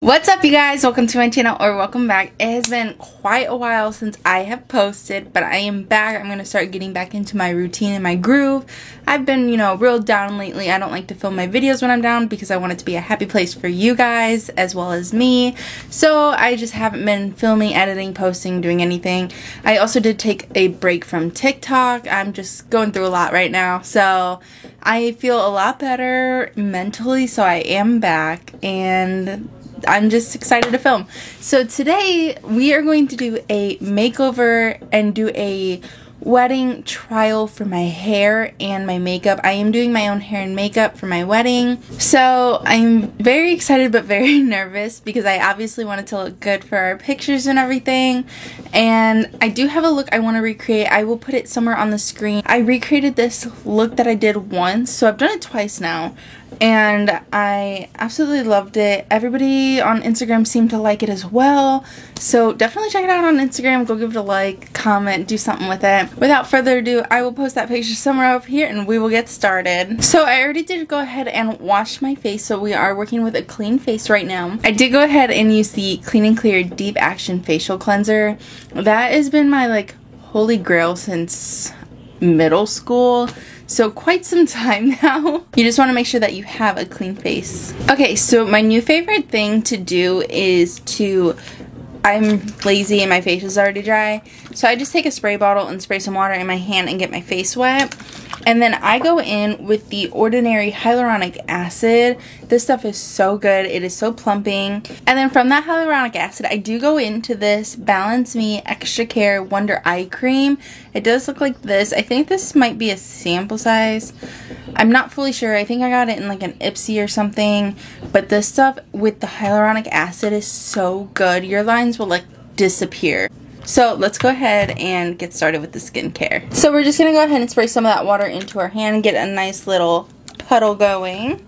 What's up, you guys? Welcome to my channel, or welcome back. It has been quite a while since I have posted, but I am back. I'm going to start getting back into my routine and my groove. I've been, real down lately. I don't like to film my videos when I'm down because I want it to be a happy place for you guys as well as me. So I just haven't been filming, editing, posting, doing anything. I also did take a break from TikTok. I'm just going through a lot right now. So I feel a lot better mentally, so I am back and I'm just excited to film. So today we are going to do a makeover and do a wedding trial for my hair and my makeup. I am doing my own hair and makeup for my wedding. So I'm very excited but very nervous because I obviously want it to look good for our pictures and everything. And I do have a look I want to recreate. I will put it somewhere on the screen. I recreated this look that I did once, so I've done it twice now. And I absolutely loved it. Everybody on Instagram seemed to like it as well. So definitely check it out on Instagram. Go give it a like, comment, do something with it. Without further ado, I will post that picture somewhere up here and we will get started. So I already did go ahead and wash my face. So we are working with a clean face right now. I did go ahead and use the Clean and Clear Deep Action Facial Cleanser. That has been my holy grail since middle school. So quite some time now. You just want to make sure that you have a clean face. Okay, so my new favorite thing to do is I'm lazy and my face is already dry. So I just take a spray bottle and spray some water in my hand and get my face wet. And then I go in with the Ordinary Hyaluronic Acid. This stuff is so good. It is so plumping. And then from that hyaluronic acid, I do go into this Balance Me Extra Care Wonder Eye Cream. It does look like this. I think this might be a sample size. I'm not fully sure. I think I got it in an Ipsy or something. But this stuff with the hyaluronic acid is so good. Your lines will disappear. So let's go ahead and get started with the skincare. So we're just going to go ahead and spray some of that water into our hand and get a nice little puddle going.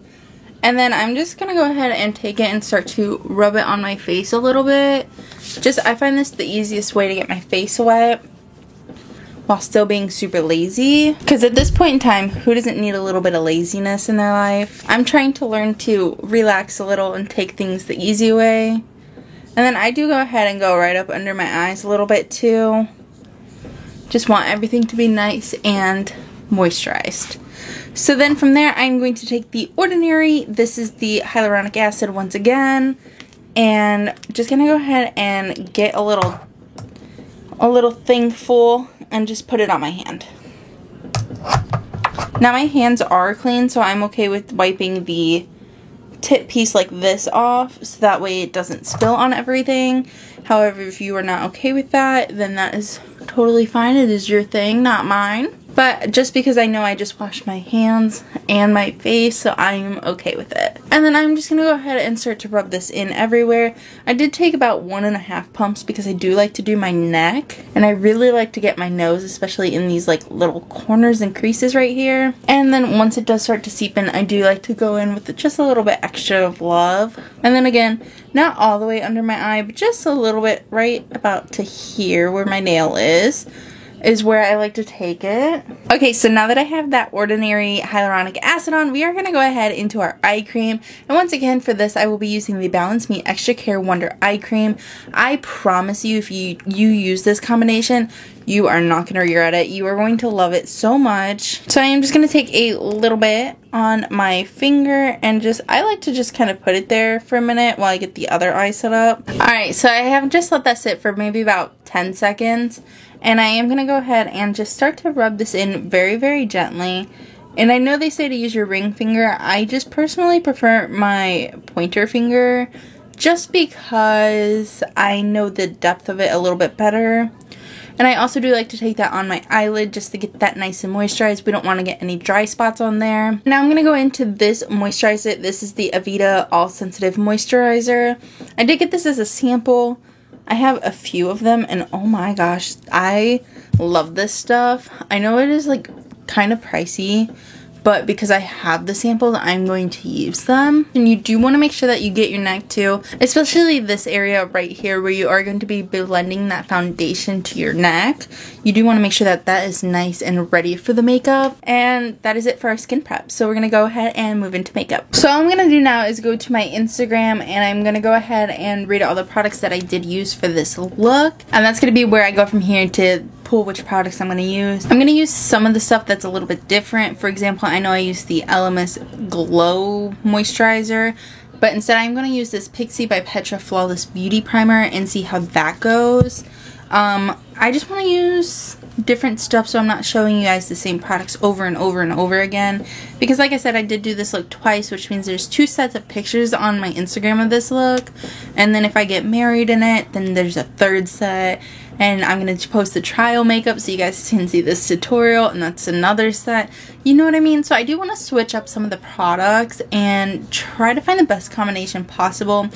And then I'm just going to go ahead and take it and start to rub it on my face a little bit. I find this the easiest way to get my face wet while still being super lazy. Because at this point in time, who doesn't need a little bit of laziness in their life? I'm trying to learn to relax a little and take things the easy way. And then I do go ahead and go right up under my eyes a little bit too. Just want everything to be nice and moisturized. So then from there, I'm going to take the Ordinary. This is the hyaluronic acid once again. And just going to go ahead and get a little thing full and just put it on my hand. Now my hands are clean, so I'm okay with wiping the tip piece like this off so that way it doesn't spill on everything. However, if you are not okay with that, then that is totally fine. It is your thing, not mine. But just because I know I just washed my hands and my face, so I'm okay with it. And then I'm just going to go ahead and start to rub this in everywhere. I did take about 1.5 pumps because I do like to do my neck. And I really like to get my nose, especially in these little corners and creases right here. And then once it does start to seep in, I do like to go in with just a little bit extra of love. And then again, not all the way under my eye, but just a little bit right about to here where my nail is where I like to take it. Okay, so now that I have that Ordinary Hyaluronic Acid on, we are going to go ahead into our eye cream. And once again, for this, I will be using the Balance Me Extra Care Wonder Eye Cream. I promise you, if you use this combination, you are not going to regret it. You are going to love it so much. So I am just going to take a little bit on my finger and I like to just kind of put it there for a minute while I get the other eye set up. Alright, so I have just let that sit for maybe about 10 seconds. And I am going to go ahead and just start to rub this in very, very gently. And I know they say to use your ring finger. I just personally prefer my pointer finger just because I know the depth of it a little bit better. And I also do like to take that on my eyelid just to get that nice and moisturized. We don't want to get any dry spots on there. Now I'm going to go into this moisturizer. This is the Aveda All Sensitive Moisturizer. I did get this as a sample. I have a few of them and oh my gosh, I love this stuff. I know it is kind of pricey, but because I have the samples, I'm going to use them. And you do want to make sure that you get your neck too, especially this area right here where you are going to be blending that foundation to your neck. You do want to make sure that that is nice and ready for the makeup. And that is it for our skin prep. So we're going to go ahead and move into makeup. So all I'm going to do now is go to my Instagram and I'm going to go ahead and read all the products that I did use for this look. And that's going to be where I go from here to pull which products I'm going to use. I'm going to use some of the stuff that's a little bit different. For example, I know I used the LMS Glow Moisturizer, but instead I'm going to use this Pixi by Petra Flawless Beauty Primer and see how that goes. I just want to use different stuff so I'm not showing you guys the same products over and over and over again, because like I said, I did do this look twice, which means there's 2 sets of pictures on my Instagram of this look, and then if I get married in it, then there's a 3rd set, and I'm going to post the trial makeup so you guys can see this tutorial, and that's another set. You know what I mean? So I do want to switch up some of the products and try to find the best combination possible.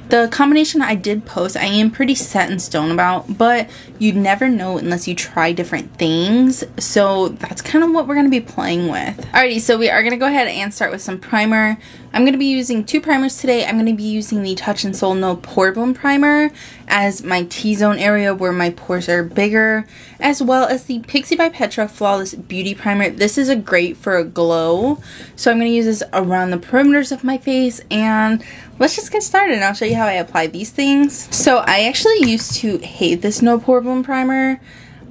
The combination I did post, I am pretty set in stone about, but you never know unless you try different things. So that's kind of what we're going to be playing with. Alrighty, so we are going to go ahead and start with some primer. I'm going to be using 2 primers today. I'm going to be using the Touch in Sol No Pore Bloom Primer as my T-zone area where my pores are bigger, as well as the Pixi by Petra Flawless Beauty Primer. This is a great for a glow, so I'm going to use this around the perimeters of my face, and let's just get started and I'll show you how I apply these things. So I actually used to hate this No Pore Bloom Primer.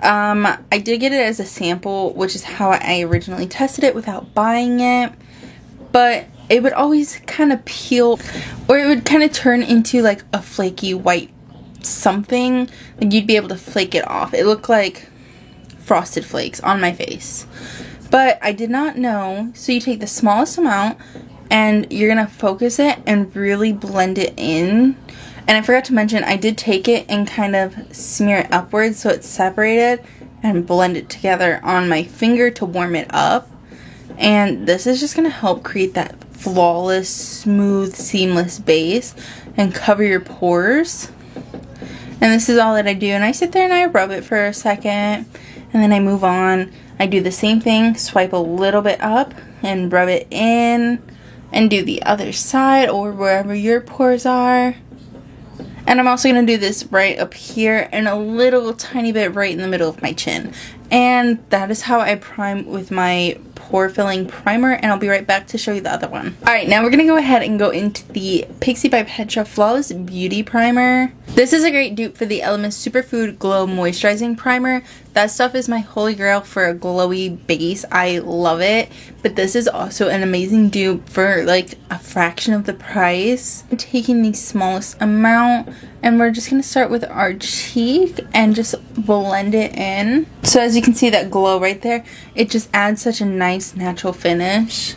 I did get it as a sample, which is how I originally tested it without buying it, but it would always kind of peel, or it would kind of turn into like a flaky white something. Like you'd be able to flake it off. It looked like Frosted Flakes on my face. But I did not know. So you take the smallest amount and you're going to focus it and really blend it in. And I forgot to mention, I did take it and kind of smear it upwards so it's separated and blend it together on my finger to warm it up. And this is just going to help create that flawless, smooth, seamless base and cover your pores. And this is all that I do. And I sit there and I rub it for a second and then I move on. I do the same thing, swipe a little bit up and rub it in, and do the other side or wherever your pores are. And I'm also going to do this right up here and a little tiny bit right in the middle of my chin. And that is how I prime with my pore filling primer, and I'll be right back to show you the other one. Alright, now we're going to go ahead and go into the Pixi by Petra Flawless Beauty Primer. This is a great dupe for the Elemis Superfood Glow Moisturizing Primer. That stuff is my holy grail for a glowy base. I love it. But this is also an amazing dupe for like a fraction of the price. I'm taking the smallest amount and we're just going to start with our cheek and just blend it in. So as you can see, that glow right there, it just adds such a nice natural finish.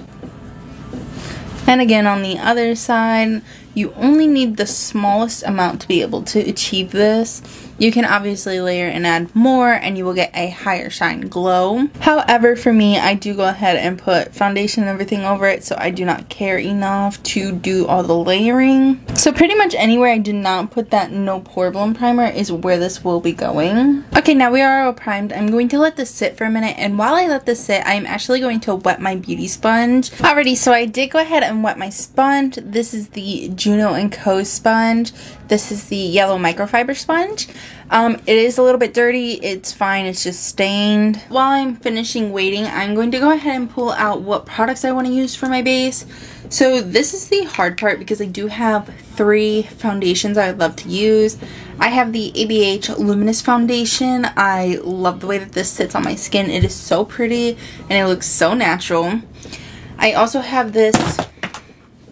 And again, on the other side, you only need the smallest amount to be able to achieve this. You can obviously layer and add more and you will get a higher shine glow. However, for me, I do go ahead and put foundation and everything over it, so I do not care enough to do all the layering. So pretty much anywhere I did not put that No Pore Bloom Primer is where this will be going. Okay, now we are all primed. I'm going to let this sit for a minute, and while I let this sit, I'm actually going to wet my beauty sponge. Alrighty, so I did go ahead and wet my sponge. This is the Juno & Co. sponge. This is the yellow microfiber sponge. It is a little bit dirty. It's fine. It's just stained. While I'm finishing waiting, I'm going to go ahead and pull out what products I want to use for my base. So this is the hard part because I do have 3 foundations I would love to use. I have the ABH Luminous Foundation. I love the way that this sits on my skin. It is so pretty and it looks so natural. I also have this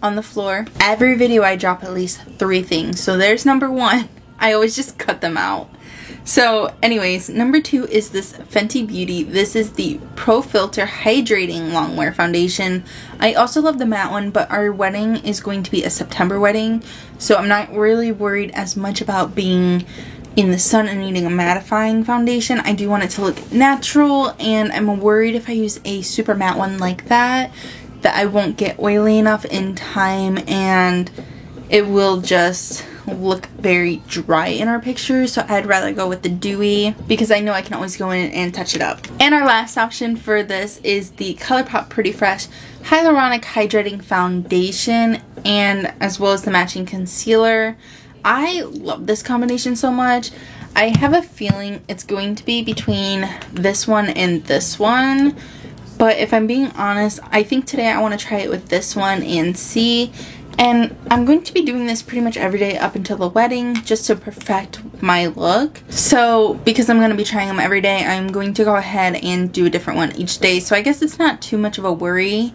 on the floor. Every video I drop at least 3 things. So there's number 1. I always just cut them out. So anyways, number 2 is this Fenty Beauty. This is the Pro Filter Hydrating Longwear Foundation. I also love the matte one, but our wedding is going to be a September wedding, so I'm not really worried as much about being in the sun and needing a mattifying foundation. I do want it to look natural, and I'm worried if I use a super matte one like that I won't get oily enough in time and it will just look very dry in our pictures, so I'd rather go with the dewy because I know I can always go in and touch it up. And our last option for this is the ColourPop Pretty Fresh Hyaluronic Hydrating Foundation, and as well as the matching concealer. I love this combination so much. I have a feeling it's going to be between this one and this one. But if I'm being honest, I think today I want to try it with this one and see. And I'm going to be doing this pretty much every day up until the wedding just to perfect my look. So because I'm going to be trying them every day, I'm going to go ahead and do a different one each day. So I guess it's not too much of a worry.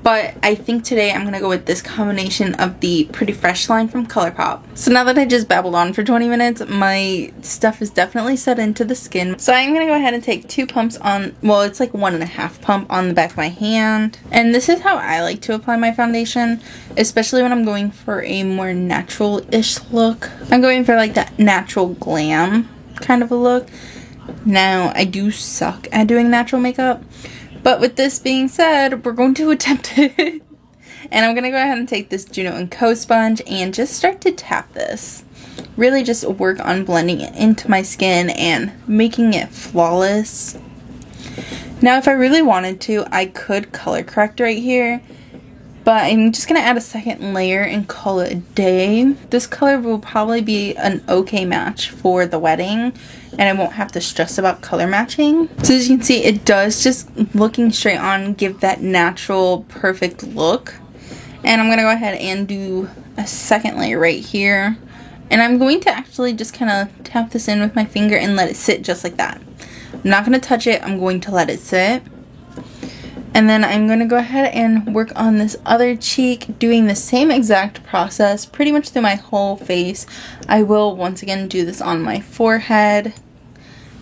But I think today I'm going to go with this combination of the Pretty Fresh line from ColourPop. So now that I just babbled on for 20 minutes, my stuff is definitely set into the skin. So I'm going to go ahead and take 2 pumps on, well, it's like 1.5 pump on the back of my hand. And this is how I like to apply my foundation, especially when I'm going for a more natural-ish look. I'm going for like that natural glam kind of a look. Now, I do suck at doing natural makeup. But with this being said, we're going to attempt it. And I'm going to go ahead and take this Juno & Co. sponge and just start to tap this. Really just work on blending it into my skin and making it flawless. Now if I really wanted to, I could color correct right here. But I'm just going to add a second layer and call it a day. This color will probably be an okay match for the wedding. And I won't have to stress about color matching. So as you can see, it does just looking straight on give that natural, perfect look. And I'm going to go ahead and do a second layer right here. And I'm going to actually just kind of tap this in with my finger and let it sit just like that. I'm not going to touch it. I'm going to let it sit. And then I'm going to go ahead and work on this other cheek, doing the same exact process pretty much through my whole face. I will once again do this on my forehead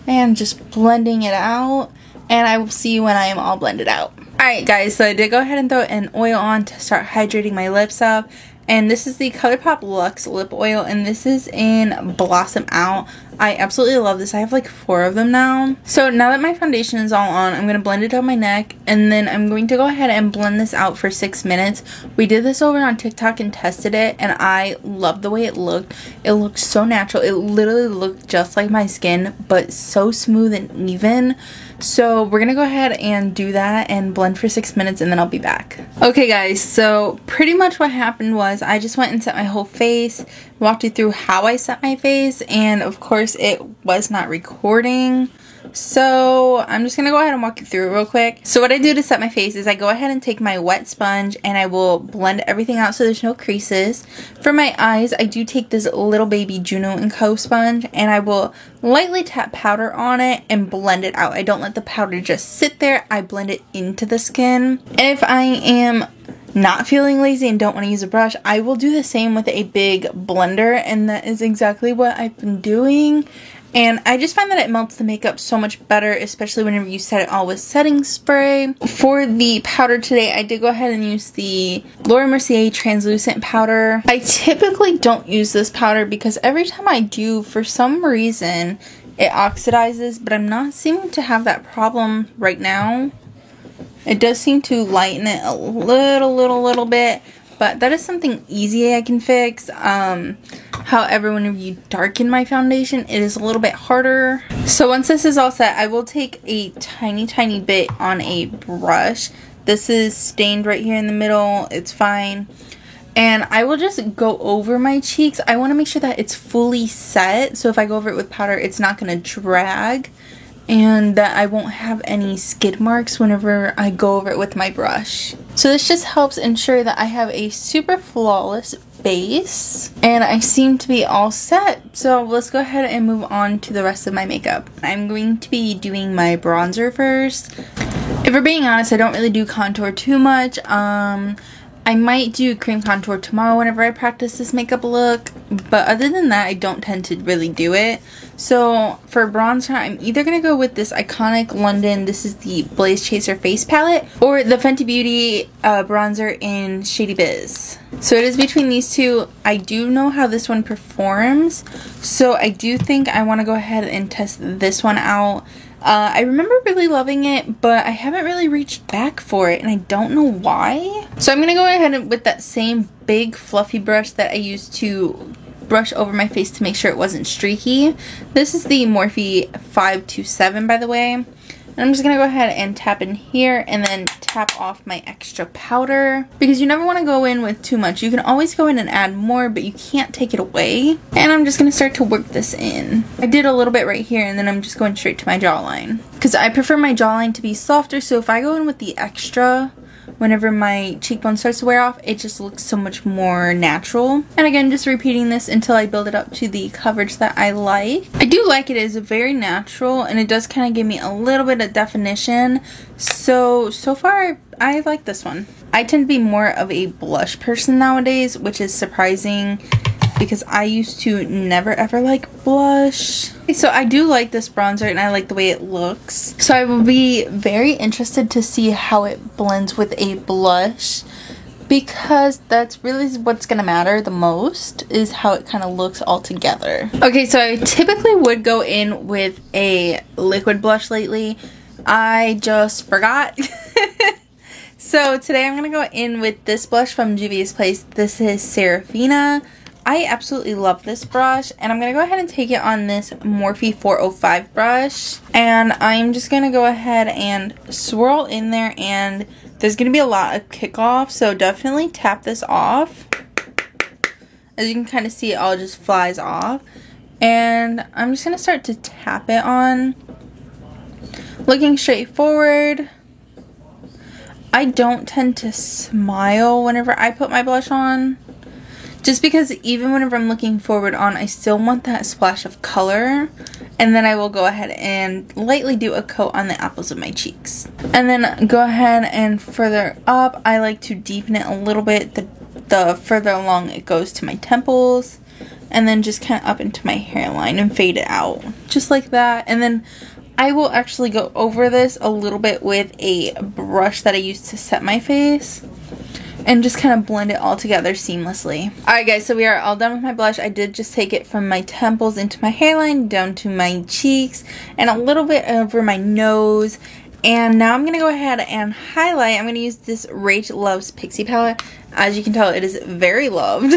and just blending it out. And I will see you when I am all blended out. Alright guys, so I did go ahead and throw an oil on to start hydrating my lips up. And this is the ColourPop Luxe Lip Oil, and this is in Blossom Out. I absolutely love this. I have like 4 of them now. So now that my foundation is all on, I'm going to blend it down my neck, and then I'm going to go ahead and blend this out for 6 minutes. We did this over on TikTok and tested it, and I love the way it looked. It looked so natural. It literally looked just like my skin, but so smooth and even. So we're going to go ahead and do that and blend for 6 minutes, and then I'll be back. Okay guys, so pretty much what happened was I just went and set my whole face, walked you through how I set my face, and of course it was not recording. So I'm just going to go ahead and walk you through it real quick. So what I do to set my face is I go ahead and take my wet sponge and I will blend everything out so there's no creases. For my eyes, I do take this little baby Juno & Co. sponge and I will lightly tap powder on it and blend it out. I don't let the powder just sit there. I blend it into the skin. And if I am not feeling lazy and don't want to use a brush, I will do the same with a big blender, and that is exactly what I've been doing. And I just find that it melts the makeup so much better, especially whenever you set it all with setting spray. For the powder today, I did go ahead and use the Laura Mercier translucent powder. I typically don't use this powder because every time I do, for some reason, it oxidizes, but I'm not seeming to have that problem right now. It does seem to lighten it a little bit, but that is something easy I can fix. However, whenever you darken my foundation, it is a little bit harder. So once this is all set, I will take a tiny bit on a brush. This is stained right here in the middle. It's fine. And I will just go over my cheeks. I want to make sure that it's fully set. So if I go over it with powder, it's not going to drag. And that I won't have any skid marks whenever I go over it with my brush. So this just helps ensure that I have a super flawless base. And I seem to be all set. So let's go ahead and move on to the rest of my makeup. I'm going to be doing my bronzer first. If we're being honest, I don't really do contour too much. I might do cream contour tomorrow whenever I practice this makeup look, but other than that, I don't tend to really do it. So for bronzer, I'm either going to go with this iconic London, this is the Blaze Chaser Face Palette, or the Fenty Beauty bronzer in Shady Biz. So it is between these two. I do know how this one performs, so I do think I want to go ahead and test this one out. I remember really loving it, but I haven't really reached back for it, and I don't know why. So I'm going to go ahead and with that same big fluffy brush that I used to brush over my face to make sure it wasn't streaky. This is the Morphe 527, by the way. And I'm just going to go ahead and tap in here and then tap off my extra powder, because you never want to go in with too much. You can always go in and add more, but you can't take it away. And I'm just going to start to work this in. I did a little bit right here, and then I'm just going straight to my jawline, because I prefer my jawline to be softer. So if I go in with the extra whenever my cheekbone starts to wear off, it just looks so much more natural. And again, just repeating this until I build it up to the coverage that I like. I do like it. It is very natural, and it does kind of give me a little bit of definition. So far I like this one. I tend to be more of a blush person nowadays, which is surprising because I used to never ever like blush. So I do like this bronzer, and I like the way it looks. So I will be very interested to see how it blends with a blush, because that's really what's gonna matter the most, is how it kind of looks all together. Okay, so I typically would go in with a liquid blush lately. I just forgot. So today I'm gonna go in with this blush from Juvia's Place. This is Serafina. I absolutely love this brush, and I'm going to go ahead and take it on this Morphe 405 brush, and I'm just going to go ahead and swirl in there, and there's going to be a lot of kickoff, so definitely tap this off. As you can kind of see, it all just flies off, and I'm just going to start to tap it on, looking straight forward. I don't tend to smile whenever I put my blush on, just because even whenever I'm looking forward on, I still want that splash of color. And then I will go ahead and lightly do a coat on the apples of my cheeks. And then go ahead and further up, I like to deepen it a little bit the further along it goes to my temples. And then just kind of up into my hairline and fade it out. Just like that. And then I will actually go over this a little bit with a brush that I use to set my face, and just kind of blend it all together seamlessly. Alright guys, so we are all done with my blush. I did just take it from my temples into my hairline, down to my cheeks, and a little bit over my nose. And now I'm going to go ahead and highlight. I'm going to use this Rach Loves Pixie palette. As you can tell, it is very loved.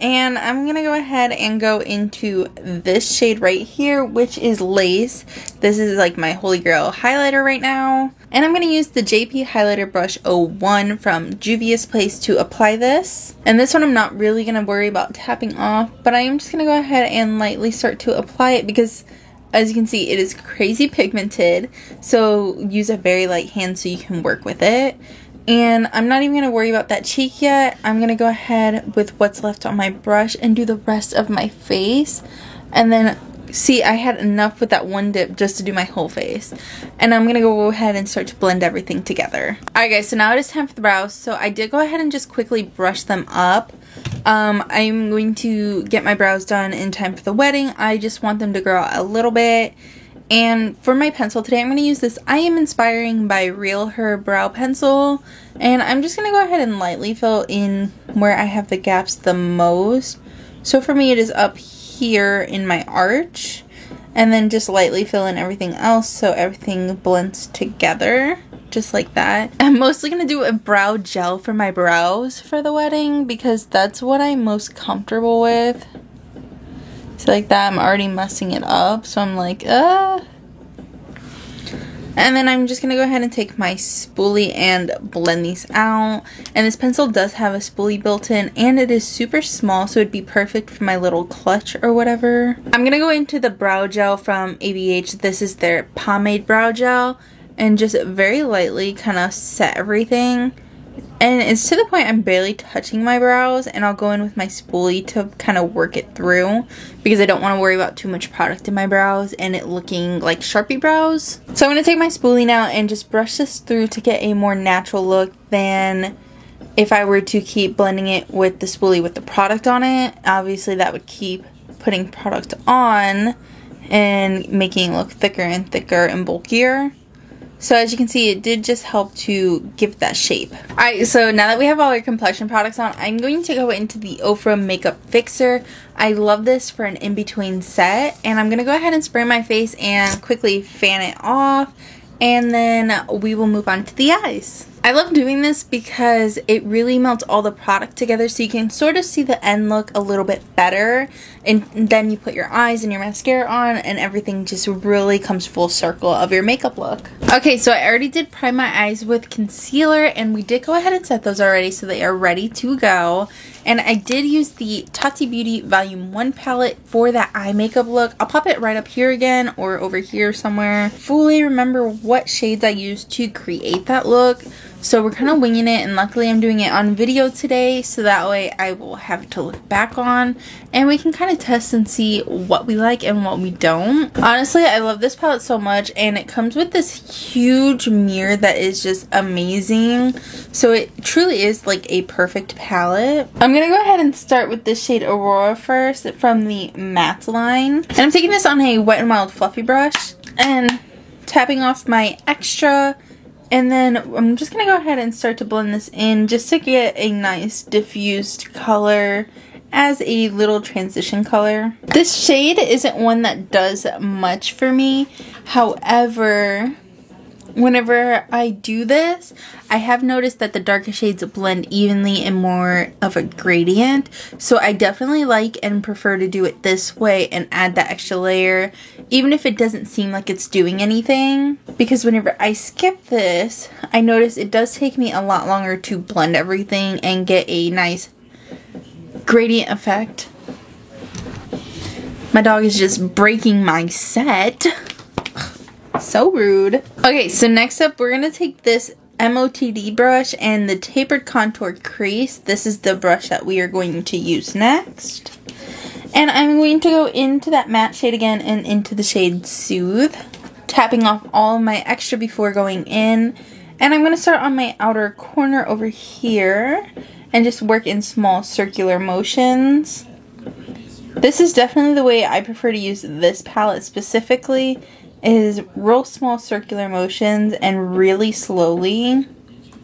And I'm going to go ahead and go into this shade right here, which is Lace. This is like my holy grail highlighter right now. And I'm going to use the JP Highlighter Brush 01 from Juvia's Place to apply this. And this one I'm not really going to worry about tapping off, but I am just going to go ahead and lightly start to apply it, because as you can see, it is crazy pigmented. So use a very light hand so you can work with it. And I'm not even going to worry about that cheek yet. I'm going to go ahead with what's left on my brush and do the rest of my face. And then, see, I had enough with that one dip just to do my whole face. And I'm going to go ahead and start to blend everything together. Alright guys, so now it is time for the brows. So I did go ahead and just quickly brush them up. I'm going to get my brows done in time for the wedding. I just want them to grow out a little bit. And for my pencil today, I'm going to use this I Am Inspiring by Real Her brow pencil. And I'm just going to go ahead and lightly fill in where I have the gaps the most. So for me, it is up here in my arch. And then just lightly fill in everything else so everything blends together. Just like that. I'm mostly going to do a brow gel for my brows for the wedding, because that's what I'm most comfortable with. So like that, I'm already messing it up, so I'm like, And then I'm just going to go ahead and take my spoolie and blend these out. And this pencil does have a spoolie built in, and it is super small, so it'd be perfect for my little clutch or whatever. I'm going to go into the brow gel from ABH. This is their pomade brow gel, and just very lightly kind of set everything. And it's to the point I'm barely touching my brows, and I'll go in with my spoolie to kind of work it through, because I don't want to worry about too much product in my brows and it looking like Sharpie brows. So I'm going to take my spoolie now and just brush this through to get a more natural look than if I were to keep blending it with the spoolie with the product on it. Obviously that would keep putting product on and making it look thicker and thicker and bulkier. So as you can see, it did just help to give that shape. Alright, so now that we have all our complexion products on, I'm going to go into the Ofra Makeup Fixer. I love this for an in-between set. And I'm going to go ahead and spray my face and quickly fan it off. And then we will move on to the eyes. I love doing this because it really melts all the product together so you can sort of see the end look a little bit better, and then you put your eyes and your mascara on and everything just really comes full circle of your makeup look. Okay, so I already did prime my eyes with concealer, and we did go ahead and set those already so they are ready to go. And I did use the Tati Beauty Volume 1 palette for that eye makeup look. I'll pop it right up here again or over here somewhere. Fully remember what shades I used to create that look. So we're kind of winging it, and luckily I'm doing it on video today so that way I will have it to look back on and we can kind of test and see what we like and what we don't. Honestly, I love this palette so much, and it comes with this huge mirror that is just amazing. So it truly is like a perfect palette. I'm going to go ahead and start with this shade Aurora first from the matte line. And I'm taking this on a Wet n Wild fluffy brush and tapping off my extra. And then I'm just going to go ahead and start to blend this in just to get a nice diffused color as a little transition color. This shade isn't one that does much for me. However, whenever I do this, I have noticed that the darker shades blend evenly and more of a gradient. So I definitely like and prefer to do it this way and add that extra layer, even if it doesn't seem like it's doing anything. Because whenever I skip this, I notice it does take me a lot longer to blend everything and get a nice gradient effect. My dog is just breaking my set. So rude. Okay, so next up we're going to take this MOTD brush and the Tapered Contour Crease. This is the brush that we are going to use next. And I'm going to go into that matte shade again and into the shade Soothe, tapping off all of my extra before going in. And I'm going to start on my outer corner over here and just work in small circular motions. This is definitely the way I prefer to use this palette specifically, is real small circular motions and really slowly.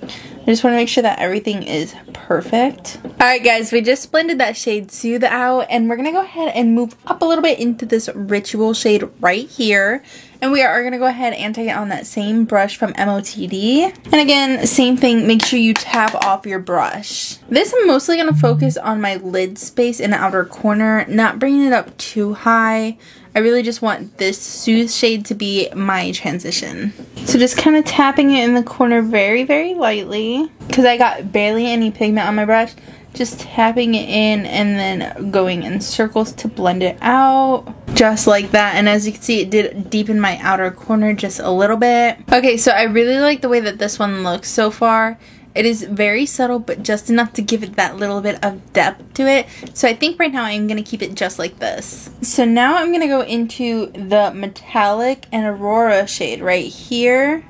I just want to make sure that everything is perfect. Alright guys, we just blended that shade Soothe out, and we're going to go ahead and move up a little bit into this Ritual shade right here. And we are going to go ahead and take it on that same brush from MOTD. And again, same thing, make sure you tap off your brush. This I'm mostly going to focus on my lid space in the outer corner, not bringing it up too high. I really just want this Soothe shade to be my transition. So just kind of tapping it in the corner very, very lightly, because I got barely any pigment on my brush. Just tapping it in and then going in circles to blend it out. Just like that. And as you can see, it did deepen my outer corner just a little bit. Okay, so I really like the way that this one looks so far. It is very subtle, but just enough to give it that little bit of depth to it. So I think right now I'm going to keep it just like this. So now I'm going to go into the Metallic and Aurora shade right here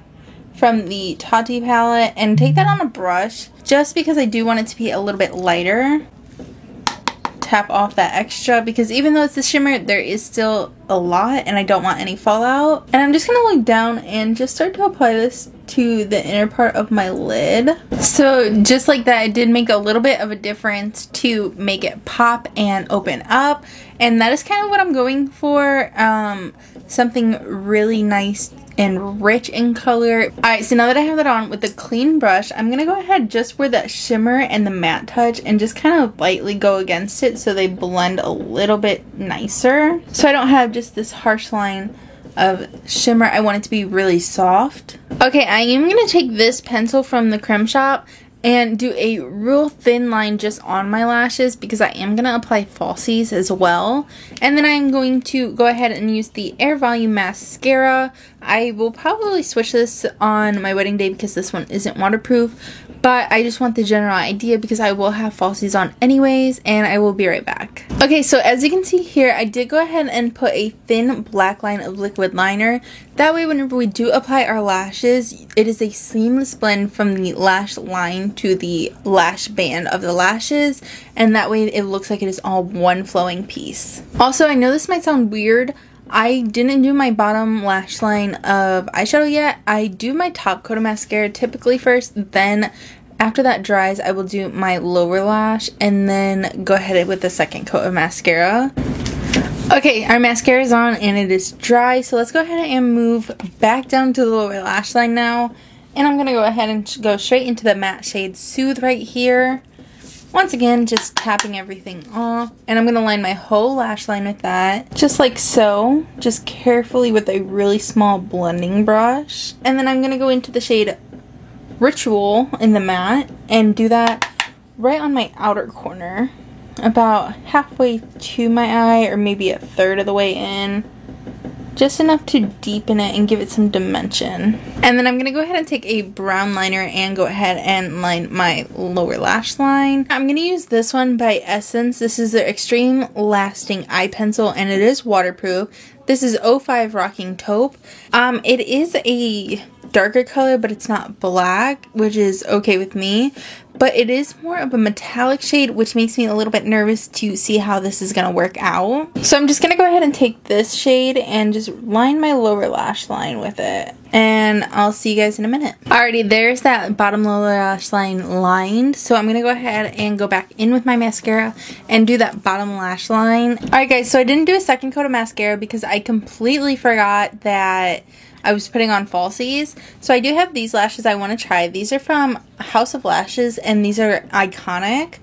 from the Tati palette and take that on a brush just because I do want it to be a little bit lighter. Tap off that extra because even though it's a shimmer, there is still a lot and I don't want any fallout. And I'm just going to look down and just start to apply this to the inner part of my lid. So just like that, it did make a little bit of a difference to make it pop and open up. And that is kind of what I'm going for. Something really nice and rich in color. Alright, so now that I have that on with a clean brush, I'm going to go ahead just where that shimmer and the matte touch and just kind of lightly go against it so they blend a little bit nicer. So I don't have just this harsh line of shimmer. I want it to be really soft. Okay, I am going to take this pencil from the Creme Shop and do a real thin line just on my lashes because I am going to apply falsies as well. And then I'm going to go ahead and use the Air Volume Mascara. I will probably switch this on my wedding day because this one isn't waterproof. But I just want the general idea because I will have falsies on anyways, and I will be right back. Okay, so as you can see here, I did go ahead and put a thin black line of liquid liner. That way whenever we do apply our lashes, it is a seamless blend from the lash line to the lash band of the lashes, and that way it looks like it is all one flowing piece. Also, I know this might sound weird, I didn't do my bottom lash line of eyeshadow yet. I do my top coat of mascara typically first, then after that dries, I will do my lower lash and then go ahead with the second coat of mascara. Okay, our mascara is on and it is dry, so let's go ahead and move back down to the lower lash line now. And I'm going to go ahead and go straight into the matte shade Soothe right here. Once again, just tapping everything off. And I'm going to line my whole lash line with that. Just like so. Just carefully with a really small blending brush. And then I'm going to go into the shade Ritual in the matte. And do that right on my outer corner. About halfway to my eye, or maybe a third of the way in. Just enough to deepen it and give it some dimension. And then I'm going to go ahead and take a brown liner and go ahead and line my lower lash line. I'm going to use this one by Essence. This is their Extreme Lasting Eye Pencil and it is waterproof. This is 05 Rocking Taupe. It is a darker color, but it's not black, which is okay with me. But it is more of a metallic shade, which makes me a little bit nervous to see how this is going to work out. So I'm just going to go ahead and take this shade and just line my lower lash line with it. And I'll see you guys in a minute. Alrighty, there's that bottom lower lash line lined. So I'm going to go ahead and go back in with my mascara and do that bottom lash line. Alright guys, so I didn't do a second coat of mascara because I completely forgot that I was putting on falsies. So I do have these lashes I want to try. These are from House of Lashes and these are iconic.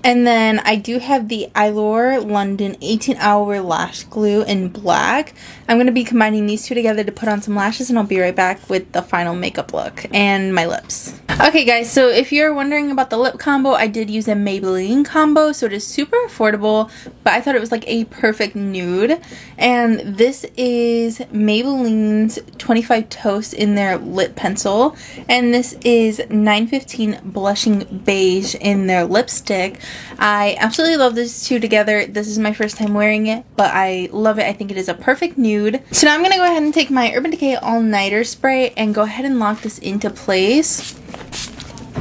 And then I do have the Eylure London 18-Hour Lash Glue in black. I'm going to be combining these two together to put on some lashes and I'll be right back with the final makeup look and my lips. Okay guys, so if you're wondering about the lip combo, I did use a Maybelline combo, so it is super affordable, but I thought it was like a perfect nude. And this is Maybelline's 25 Toast in their lip pencil, and this is 915 Blushing Beige in their lipstick. I absolutely love these two together. This is my first time wearing it, but I love it. I think it is a perfect nude. So now I'm going to go ahead and take my Urban Decay All Nighter spray and go ahead and lock this into place.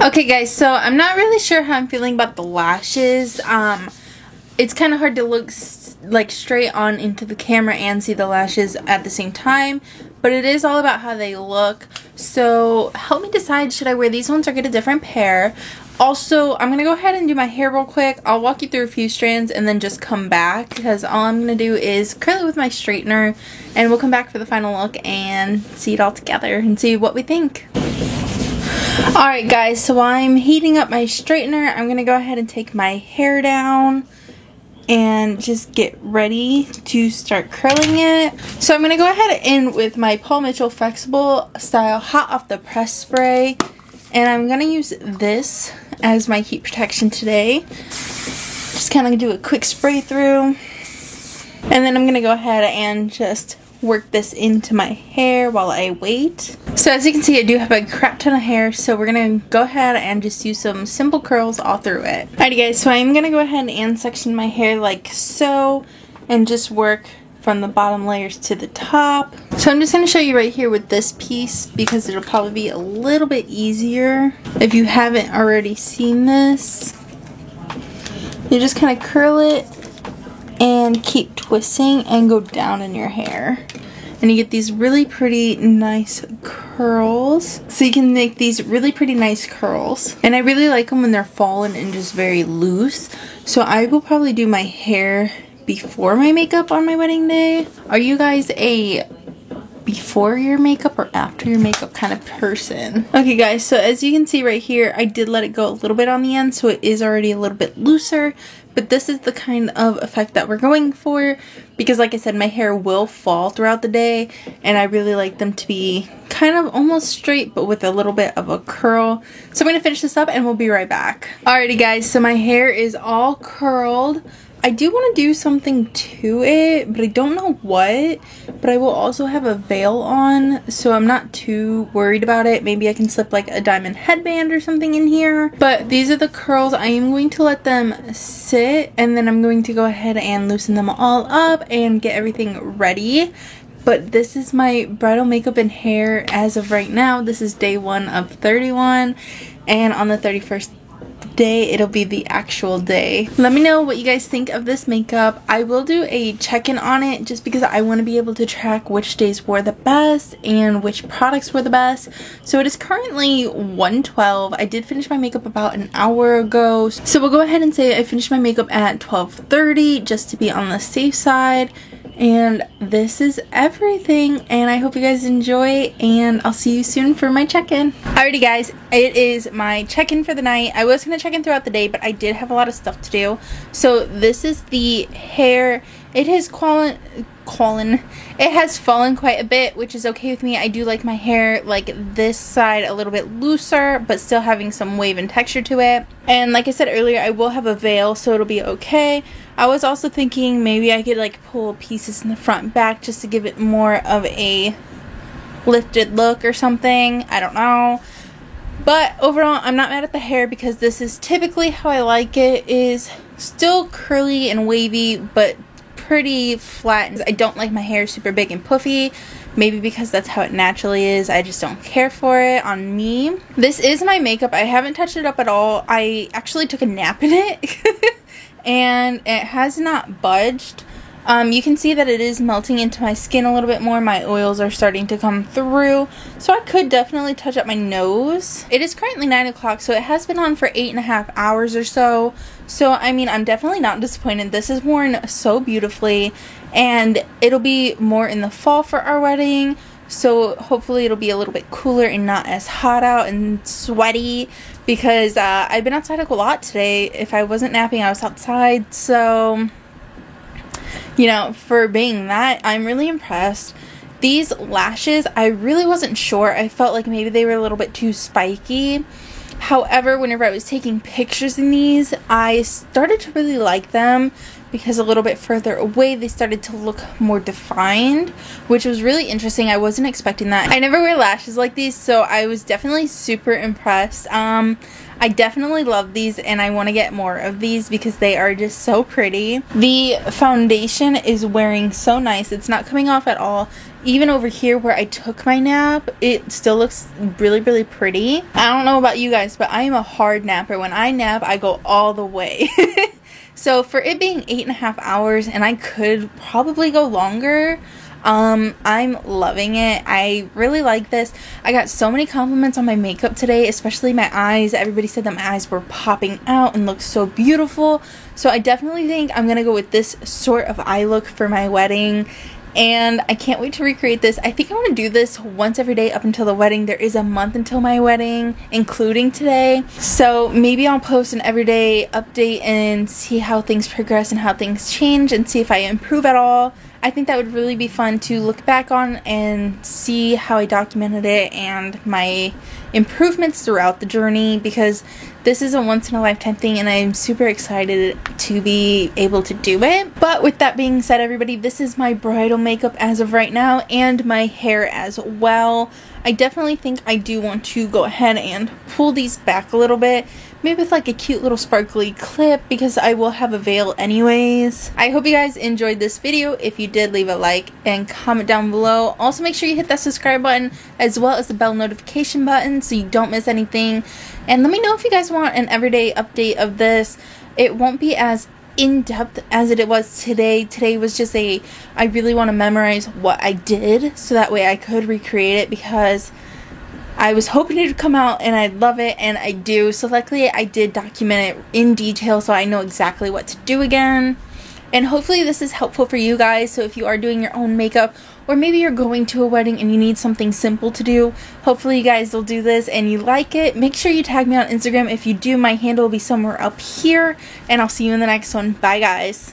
Okay guys, so I'm not really sure how I'm feeling about the lashes. It's kind of hard to look like straight on into the camera and see the lashes at the same time, but it is all about how they look. So help me decide, should I wear these ones or get a different pair? Also, I'm going to go ahead and do my hair real quick. I'll walk you through a few strands and then just come back because all I'm going to do is curl it with my straightener and we'll come back for the final look and see it all together and see what we think. Alright guys, so while I'm heating up my straightener, I'm going to go ahead and take my hair down and just get ready to start curling it. So I'm going to go ahead and with my Paul Mitchell Flexible Style Hot Off the Press Spray, and I'm going to use this as my heat protection today. Just kind of do a quick spray through, and then I'm going to go ahead and just work this into my hair while I wait. So as you can see, I do have a crap ton of hair, so we're gonna go ahead and just use some simple curls all through it. Alrighty guys, so I'm gonna go ahead and section my hair like so and just work from the bottom layers to the top. So I'm just gonna show you right here with this piece because it'll probably be a little bit easier if you haven't already seen this. You just kind of curl it and keep twisting and go down in your hair. And you get these really pretty nice curls. So you can make these really pretty nice curls. And I really like them when they're fallen and just very loose. So I will probably do my hair before my makeup on my wedding day. Are you guys a before your makeup or after your makeup kind of person? Okay guys, so as you can see right here, I did let it go a little bit on the end, so it is already a little bit looser. But this is the kind of effect that we're going for because like I said, my hair will fall throughout the day and I really like them to be kind of almost straight but with a little bit of a curl. So I'm going to finish this up and we'll be right back. Alrighty guys, so my hair is all curled. I do want to do something to it, but I don't know what. But I will also have a veil on, so I'm not too worried about it. Maybe I can slip like a diamond headband or something in here. But these are the curls. I am going to let them sit, and then I'm going to go ahead and loosen them all up and get everything ready. But this is my bridal makeup and hair as of right now. This is day 1 of 31, and on the 31st day it'll be the actual day. Let me know what you guys think of this makeup. I will do a check-in on it just because I want to be able to track which days were the best and which products were the best. So it is currently 1:12. I did finish my makeup about an hour ago, so we'll go ahead and say I finished my makeup at 12:30 just to be on the safe side. And this is everything, and I hope you guys enjoy, and I'll see you soon for my check-in. Alrighty guys, it is my check-in for the night. I was going to check in throughout the day, but I did have a lot of stuff to do. So this is the hair. It has it has fallen quite a bit, which is okay with me. I do like my hair like this side a little bit looser, but still having some wave and texture to it. And like I said earlier, I will have a veil, so it'll be okay. I was also thinking maybe I could like pull pieces in the front and back just to give it more of a lifted look or something. I don't know. But overall, I'm not mad at the hair because this is typically how I like it. It is still curly and wavy, but pretty flat. I don't like my hair super big and puffy. Maybe because that's how it naturally is. I just don't care for it on me. This is my makeup. I haven't touched it up at all. I actually took a nap in it. And it has not budged. You can see that it is melting into my skin a little bit more. My oils are starting to come through. So I could definitely touch up my nose. It is currently 9 o'clock, so it has been on for 8.5 hours or so. So, I mean, I'm definitely not disappointed. This is worn so beautifully. And it'll be more in the fall for our wedding. So hopefully it'll be a little bit cooler and not as hot out and sweaty, because I've been outside a lot today. If I wasn't napping, I was outside. So, you know, for being that, I'm really impressed. These lashes, I really wasn't sure. I felt like maybe they were a little bit too spiky. However, whenever I was taking pictures in these, I started to really like them, because a little bit further away they started to look more defined, which was really interesting. I wasn't expecting that. I never wear lashes like these, so I was definitely super impressed. I definitely love these, and I want to get more of these because they are just so pretty. The foundation is wearing so nice. It's not coming off at all. Even over here where I took my nap, it still looks really, really pretty. I don't know about you guys, but I am a hard napper. When I nap, I go all the way. So for it being 8.5 hours, and I could probably go longer, I'm loving it. I really like this. I got so many compliments on my makeup today, especially my eyes. Everybody said that my eyes were popping out and looked so beautiful. So I definitely think I'm gonna go with this sort of eye look for my wedding. And I can't wait to recreate this. I think I want to do this once every day up until the wedding. There is a month until my wedding, including today. So maybe I'll post an everyday update and see how things progress and how things change, and see if I improve at all. I think that would really be fun to look back on and see how I documented it and my improvements throughout the journey, because this is a once-in-a-lifetime thing and I'm super excited to be able to do it. But with that being said, everybody, this is my bridal makeup as of right now, and my hair as well. I definitely think I do want to go ahead and pull these back a little bit, maybe with like a cute little sparkly clip, because I will have a veil anyways. I hope you guys enjoyed this video. If you did, leave a like and comment down below. Also, make sure you hit that subscribe button as well as the bell notification button so you don't miss anything. And let me know if you guys want an everyday update of this. It won't be as in-depth as it was today. Today was just I really want to memorize what I did so that way I could recreate it, because I was hoping it would come out and I'd love it, and I do. So luckily I did document it in detail so I know exactly what to do again. And hopefully this is helpful for you guys. So if you are doing your own makeup, or maybe you're going to a wedding and you need something simple to do, hopefully you guys will do this and you like it. Make sure you tag me on Instagram if you do. My handle will be somewhere up here, and I'll see you in the next one. Bye guys.